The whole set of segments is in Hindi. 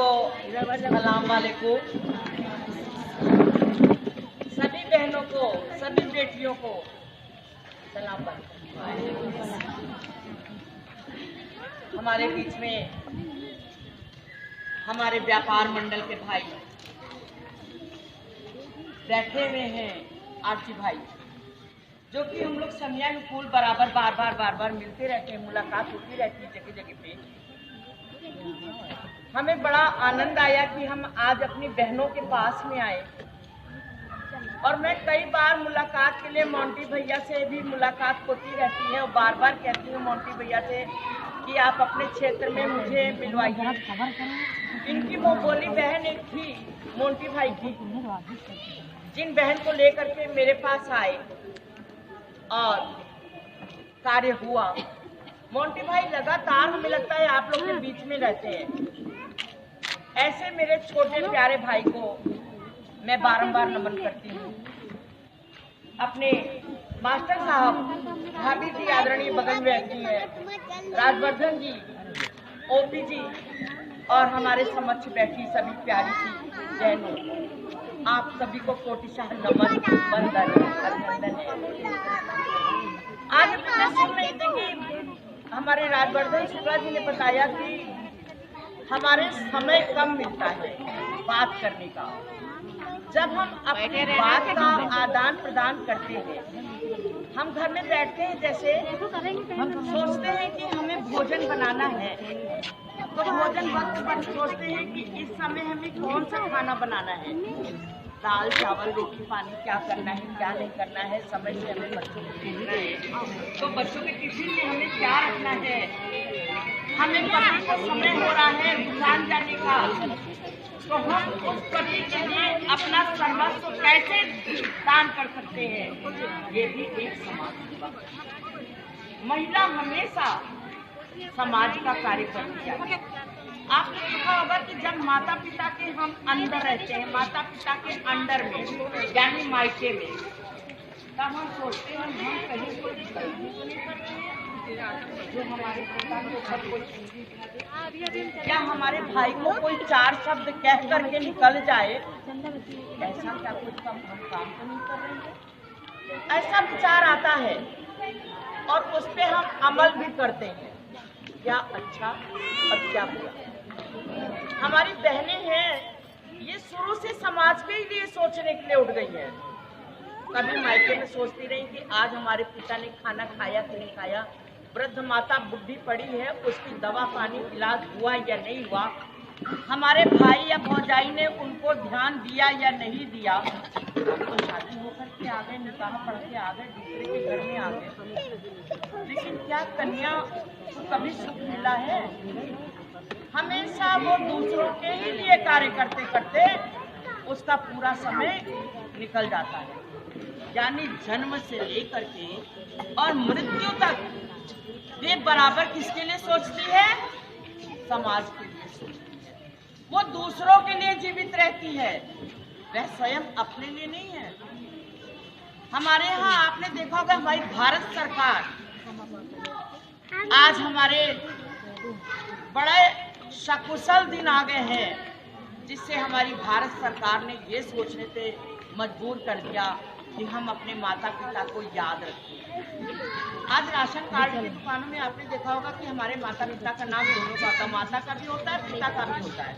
को सलाम वालेकुम। सभी बहनों को, सभी बेटियों को सलाम वालेकुम। हमारे बीच में हमारे व्यापार मंडल के भाई बैठे हुए हैं, आरती भाई, जो कि हम लोग समयानुकूल बराबर बार बार मिलते रहते हैं, मुलाकात होती रहती है जगह जगह पे। हमें बड़ा आनंद आया कि हम आज अपनी बहनों के पास में आए, और मैं कई बार मुलाकात के लिए मोंटी भैया से भी मुलाकात होती रहती है और बार बार कहती हूँ मोंटी भैया से कि आप अपने क्षेत्र में मुझे मिलवाइए। इनकी वो बोली बहन एक थी मोंटी भाई की, जिन बहन को लेकर के मेरे पास आए और कार्य हुआ। मोंटी भाई लगातार हमें लगता है आप लोग के बीच में रहते हैं। ऐसे मेरे छोटे प्यारे भाई को मैं बारंबार नमन करती हूँ। अपने मास्टर साहब, भाभी जी आदरणीय बगल में रहती है, राजवर्धन जी, ओपी जी और हमारे समक्ष बैठी सभी प्यारी सी बहनों, आप सभी को कोटिशाह नमन, वंदन, अभिनंदन है। आज मैं सुन रही थी कि हमारे राजवर्धन शुक्ला जी ने बताया कि हमारे समय कम मिलता है बात करने का। जब हम अपनी बात का आदान प्रदान करते हैं, हम घर में बैठते हैं, जैसे हम सोचते हैं कि हमें भोजन बनाना है, तो भोजन वक्त पर सोचते हैं कि इस समय हमें कौन सा खाना बनाना है, दाल चावल रोटी पानी, क्या करना है क्या नहीं करना है, समय से हमें बच्चों को भेजना है, तो बच्चों के टिफिन में हमें क्या रखना है, हमें पति को समय हो रहा है दुकान जाने का, तो हम उस पति के लिए अपना सर्वस्व कैसे दान कर सकते हैं। ये भी एक समाज सेवा। महिला हमेशा समाज का कार्य करती है। आपने देखा होगा कि जब माता पिता के हम अंदर रहते हैं, माता पिता के अंडर में यानी मायके में, तब हम सोचते हैं हम कहीं कोई गलती तो नहीं कर रहे हैं, जो हमारे पिता के ऊपर कोई, क्या हमारे भाई को कोई चार शब्द कह करके निकल जाए, ऐसा क्या कुछ हम काम तो नहीं कर रहे हैं। ऐसा विचार आता है और उस पर हम अमल भी करते हैं, क्या अच्छा और क्या बुरा। हमारी बहनें हैं, ये शुरू से समाज के लिए सोचने के लिए उठ गई है। कभी मायके में सोचती रही कि आज हमारे पिता ने खाना खाया कि नहीं खाया, वृद्ध माता बुढ़ी पड़ी है, उसकी दवा पानी इलाज हुआ या नहीं हुआ, हमारे भाई या भौजाई ने उनको ध्यान दिया या नहीं दिया, तो शादी होकर के आ गए, निकाह पढ़ के आ गए, दूसरे के घर में आ गए, लेकिन क्या कन्या को कभी सुख मिला है? हमेशा वो दूसरों के ही लिए कार्य करते करते उसका पूरा समय निकल जाता है। यानी जन्म से लेकर के और मृत्यु तक वे बराबर किसके लिए सोचती है? समाज के लिए सोचती है। वो दूसरों के लिए जीवित रहती है, वह स्वयं अपने लिए नहीं है। हमारे यहाँ आपने देखा होगा हमारी भारत सरकार, आज हमारे बड़े सकुशल दिन आ गए हैं, जिससे हमारी भारत सरकार ने ये सोचने पे मजबूर कर दिया कि हम अपने माता पिता को याद रखें। आज राशन कार्ड की दुकानों में आपने देखा होगा कि हमारे माता पिता का नाम दोनों का होता है, माता का भी होता है, पिता का भी होता है।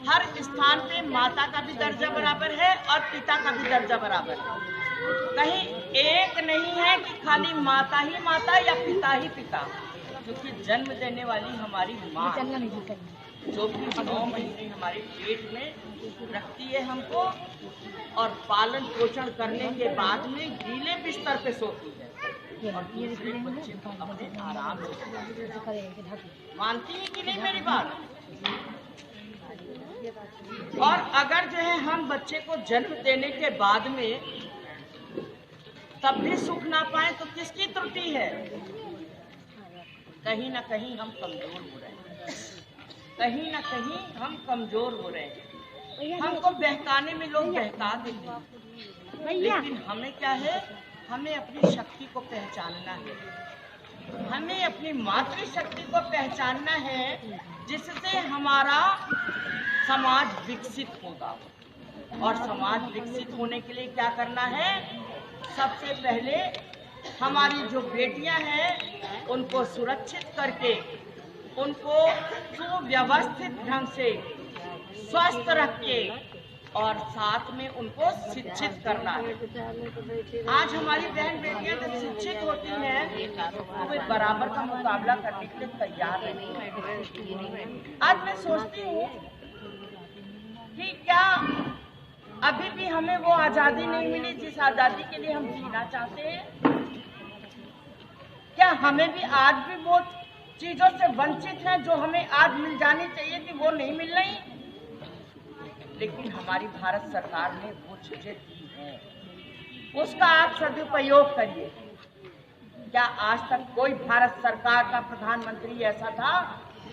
हर स्थान पे माता का भी दर्जा बराबर है और पिता का भी दर्जा बराबर है। कहीं एक नहीं है कि खाली माता ही माता या पिता ही पिता, क्योंकि जन्म देने वाली हमारी माँ, जो कि 9 महीने हमारे पेट में रखती है हमको, और पालन पोषण करने के बाद में गीले बिस्तर पे सोती है, और दूसरे बच्चे को अपने आराम से। मानती है कि नहीं मेरी बात? और अगर जो है हम बच्चे को जन्म देने के बाद में तब भी सुख ना पाए, तो किसकी त्रुटि है? कहीं ना कहीं हम कमजोर हो रहे हैं, कहीं ना कहीं हम कमजोर हो रहे हैं। हमको बहकाने में लोग बहका देते हैं, लेकिन हमें क्या है, हमें अपनी शक्ति को पहचानना है, हमें अपनी मातृशक्ति को पहचानना है, जिससे हमारा समाज विकसित होगा। और समाज विकसित होने के लिए क्या करना है? सबसे पहले हमारी जो बेटियां हैं उनको सुरक्षित करके, उनको सुव्यवस्थित ढंग से स्वस्थ रख के और साथ में उनको शिक्षित करना है। आज हमारी बहन बेटियां जब शिक्षित होती हैं तो वे बराबर का मुकाबला करने के लिए तैयार रहती हैं। आज मैं सोचती हूँ कि क्या अभी भी हमें वो आजादी नहीं मिली जिस आजादी के लिए हम जीना चाहते हैं? क्या हमें भी आज भी वो चीजों से वंचित हैं जो हमें आज मिल जानी चाहिए थी, वो नहीं मिल रही? लेकिन हमारी भारत सरकार ने वो चीजें दी हैं, उसका आप सदुपयोग करिए। क्या आज तक कोई भारत सरकार का प्रधानमंत्री ऐसा था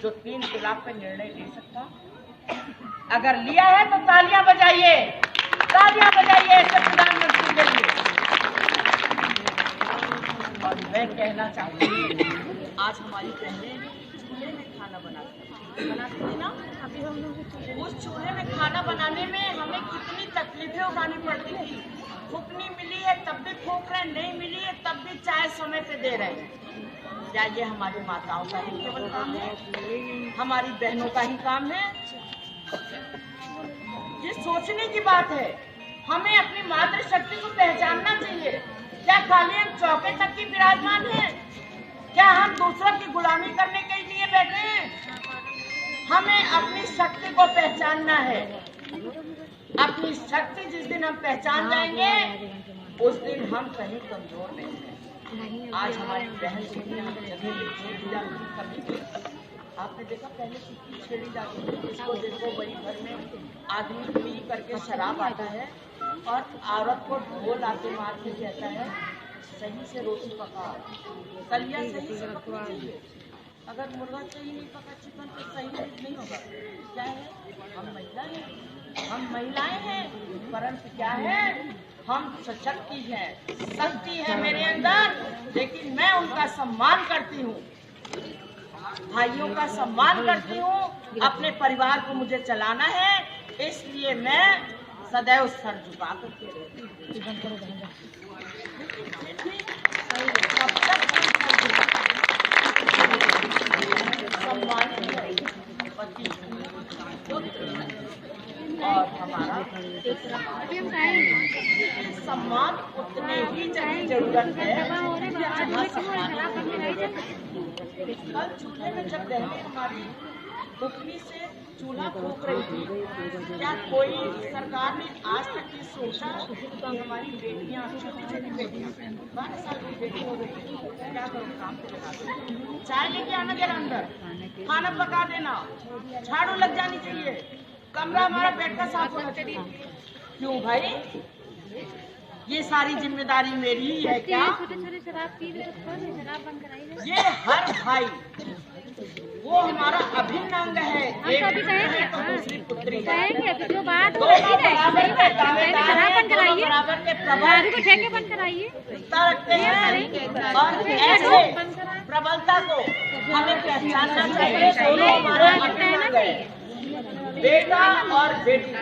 जो 3 तलाक पे निर्णय ले सकता? अगर लिया है तो तालियां बजाइए, तालियां बजाइए ऐसे प्रधानमंत्री के लिए। और मैं कहना चाहती हूँ, आज हमारी बहनें चूल्हे में खाना बनाती थी ना, उस चूल्हे में खाना बनाने में हमें कितनी तकलीफें उठानी पड़ती थी। फूकनी मिली है तब भी फूक रहे, नहीं मिली है तब भी चाय समय पे दे रहे हैं। क्या ये हमारी माताओं का ही केवल काम है? हमारी बहनों का ही काम है? ये सोचने की बात है। हमें अपनी मातृशक्ति को पहचानना चाहिए। क्या खाली हम चौके तक की विराजमान हैं? क्या हम दूसरों की गुलामी करने के लिए बैठे हैं? हमें अपनी शक्ति को पहचानना है। अपनी शक्ति जिस दिन हम पहचान जाएंगे उस दिन हम कहीं कमजोर नहीं हैं। आज हमारी बहन आपने देखा पहले कितनी छेड़ी जाती थी, जिसको देखो वही घर में आदमी पी करके शराब आता है और औरत को ढोल आके मार के कहता है सही से रोटी पका, कलिया सही से पकनी चाहिए। अगर मुर्गा सही नहीं पका, चिकन तो सही नहीं होगा। क्या है? हम महिलाएं हैं, परंतु क्या है? हम सशक्ति हैं, शक्ति है मेरे अंदर, लेकिन मैं उनका सम्मान करती हूँ, भाइयों का सम्मान करती हूँ। अपने परिवार को मुझे चलाना है, इसलिए मैं सदैव सर झुका करके रहती हूँ। और हमारा सम्मान उतने ही जरूरत है। कल चूल्हे में जब बहनें हमारी बुकनी से चूल्हा फूक रही थी, क्या कोई सरकार ने आज तक ये सोचा कि हमारी बेटियां, छोटी छोटी बेटियां 12 साल की बेटी हो गई, क्या करो? काम पे लगा दो, चाय लेके आना जरा अंदर, खाना पका देना, झाड़ू लग जानी चाहिए, कमरा हमारा बेड का साफ होना चाहिए। क्यों भाई? ये सारी जिम्मेदारी मेरी ही है क्या? ये हर भाई वो हमारा अभिन्न अंग है। एक है तो दूसरी पुत्री है। दोनों बराबर के रखते हैं और ऐसे प्रबलता को हमें पहचानना चाहिए। दोनों हमारे अभिन्न अंग है, बेटा और बेटी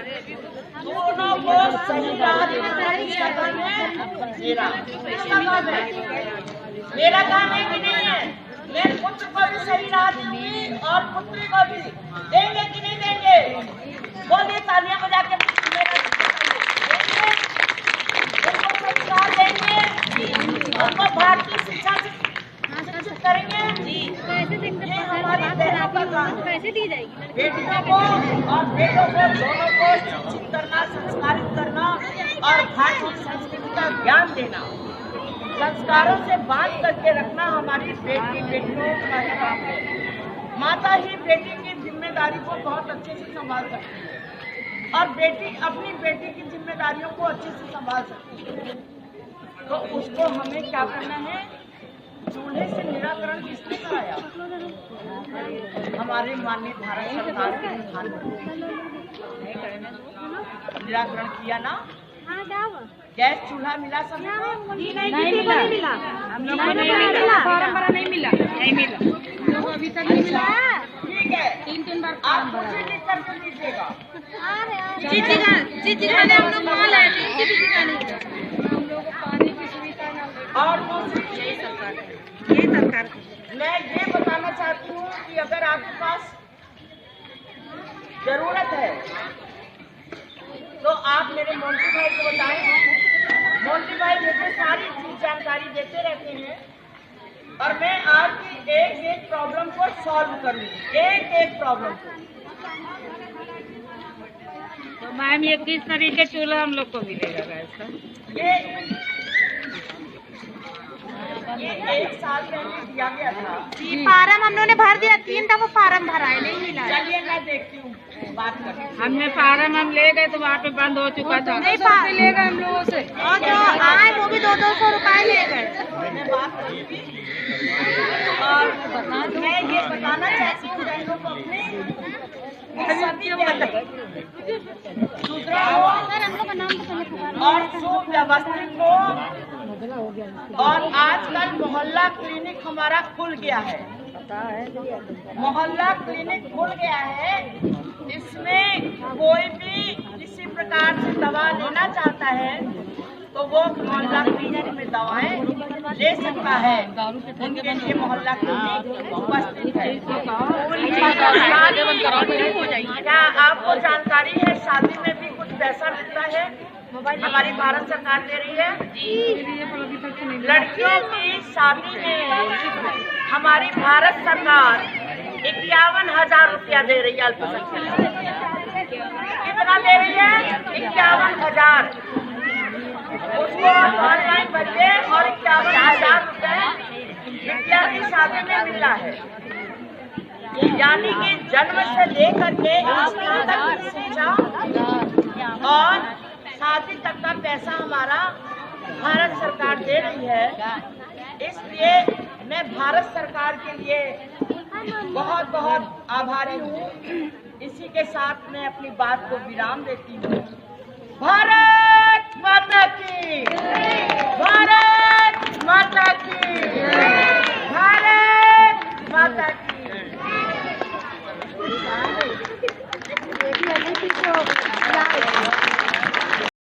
दोनों को सही राह मेरा काम है कि नहीं है? मैं पुत्र को भी सही राह दूंगी और पुत्री को भी। देंगे कि नहीं देंगे? बोलिए तालियां बजा के। उनको संस्कार देंगे, उनको भारतीय शिक्षा शिक्षित करेंगे। ये हमारी बहनों का काम। पैसे दी जाएगी बेटियों को और बेटों को दोनों को शिक्षित करना, संस्कारित करना और भारतीय संस्कृति का ज्ञान देना, संस्कारों से बांध करके रखना हमारी बेटियों का काम है। माता ही बेटी की जिम्मेदारी को बहुत अच्छे से संभाल सकती है और बेटी अपनी बेटी की जिम्मेदारियों को अच्छे से संभाल सकती है। तो उसको हमें क्या करना है? चूल्हे से निराकरण किसने कराया? हमारे माननीय भारत सरकार के प्रधानमंत्री निराकरण किया ना। गैस चूल्हा मिला सब? नहीं मिला। हम लोग को नहीं मिला, फॉर्म भरा नहीं मिला, नहीं मिला, अभी तक नहीं मिला। ठीक है। 3 बार आप मुझे लिख करके दीजिएगा। जी खाने हम लोग वहाँ लाए थे, जी खाने हम लोग को पानी की सुविधा ना। और दूसरी चीज ये सरकार मैं ये बताना चाहती हूँ कि अगर आपके पास जरूरत है तो आप मेरे मोंटी भाई को बताएं। मोंटी भाई मुझे सारी चीज जानकारी देते रहते हैं और मैं आपकी एक एक प्रॉब्लम को सॉल्व करूंगी, एक एक प्रॉब्लम को। तो मैम ये किस तरीके चूल्हा हम लोग को मिलेगा गैस का? ये 1 साल पहले दिया गया था। फार्म हम लोगों ने भर दिया, 3 दफा फार्म भरा है, नहीं मिला। चलिए मैं देखती हूँ, बात करती हूँ। हमने फार्म हम ले गए तो वहाँ पे बंद हो चुका था। नहीं ले गए हम लोगों से, और जो आए वो भी 200 रुपए ले गए। मैं बात करूँगी और मैं ये बताना चाहती हूँ बहनों को अपने सुधरा हो और सुव्यवस्थित हो। और आजकल मोहल्ला क्लिनिक हमारा खुल गया है, मोहल्ला क्लिनिक खुल गया है। इसमें कोई भी किसी प्रकार से दवा लेना चाहता है तो वो मोहल्ला क्लिनिक में दवाएं ले सकता है। उनके लिए मोहल्ला क्लिनिक उपस्थित है। क्या आपको जानकारी है शादी में भी कुछ पैसा मिलता है, हमारी भारत सरकार दे रही है। लड़कियों की शादी में हमारी भारत सरकार 51,000 रुपया दे रही है अल्पसंख्यक। कितना दे रही है? 51,000। उसको ऑनलाइन भरिए और 51,000 रुपए बिटिया की शादी में मिला है। यानी कि जन्म से लेकर के स्कूल तक की शिक्षा और शादी तक का पैसा हमारा भारत सरकार दे रही है। इसलिए मैं भारत सरकार के लिए बहुत बहुत आभारी हूँ। इसी के साथ मैं अपनी बात को विराम देती हूँ। भारत माता की, भारत